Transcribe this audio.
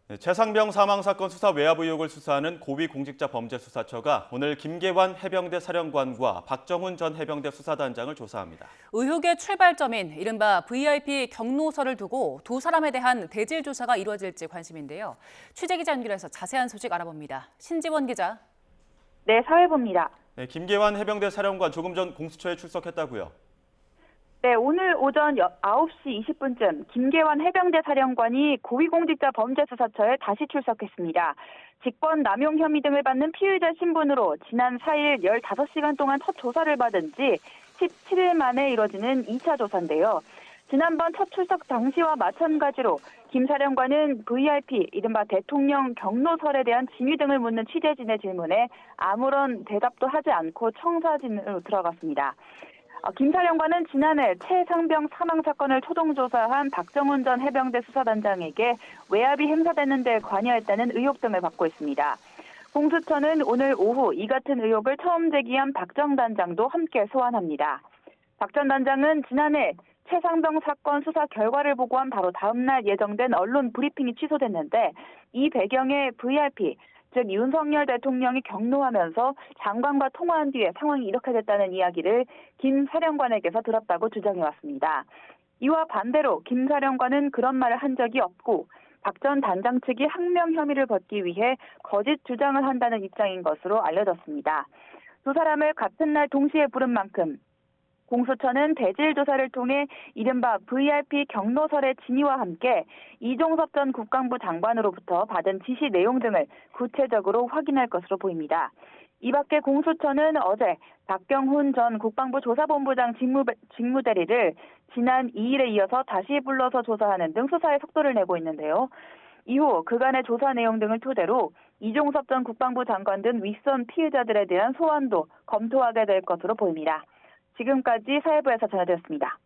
네, 최상병 사망 사건 수사 외압 의혹을 수사하는 고위공직자범죄수사처가 오늘 김계환 해병대 사령관과 박정훈 전 해병대 수사단장을 조사합니다. 의혹의 출발점인 이른바 VIP 경로서를 두고 두 사람에 대한 대질 조사가 이루어질지 관심인데요. 취재기자 연결해서 자세한 소식 알아봅니다. 신지원 기자. 네, 사회부입니다. 네, 김계환 해병대 사령관 조금 전 공수처에 출석했다고요? 네, 오늘 오전 9시 20분쯤 김계환 해병대 사령관이 고위공직자범죄수사처에 다시 출석했습니다. 직권 남용 혐의 등을 받는 피의자 신분으로 지난 4일 15시간 동안 첫 조사를 받은 지 17일 만에 이뤄지는 2차 조사인데요. 지난번 첫 출석 당시와 마찬가지로 김 사령관은 VIP, 이른바 대통령 경로설에 대한 진위 등을 묻는 취재진의 질문에 아무런 대답도 하지 않고 청사진으로 들어갔습니다. 김 사령관은 지난해 최상병 사망 사건을 초동조사한 박정훈 전 해병대 수사단장에게 외압이 행사되는 데 관여했다는 의혹 등을 받고 있습니다. 공수처는 오늘 오후 이 같은 의혹을 처음 제기한 박 전 단장도 함께 소환합니다. 박 전 단장은 지난해 최상병 사건 수사 결과를 보고한 바로 다음 날 예정된 언론 브리핑이 취소됐는데 이 배경에 VIP, 즉 윤석열 대통령이 경로하면서 장관과 통화한 뒤에 상황이 이렇게 됐다는 이야기를 김 사령관에게서 들었다고 주장해왔습니다. 이와 반대로 김 사령관은 그런 말을 한 적이 없고 박 전 단장 측이 항명 혐의를 벗기 위해 거짓 주장을 한다는 입장인 것으로 알려졌습니다. 두 사람을 같은 날 동시에 부른 만큼 공수처는 대질 조사를 통해 이른바 VIP 경로설의 진위와 함께 이종섭 전 국방부 장관으로부터 받은 지시 내용 등을 구체적으로 확인할 것으로 보입니다. 이 밖에 공수처는 어제 박병훈 전 국방부 조사본부장 직무대리를 지난 2일에 이어서 다시 불러서 조사하는 등 수사에 속도를 내고 있는데요. 이후 그간의 조사 내용 등을 토대로 이종섭 전 국방부 장관 등 윗선 피의자들에 대한 소환도 검토하게 될 것으로 보입니다. 지금까지 사회부에서 전해드렸습니다.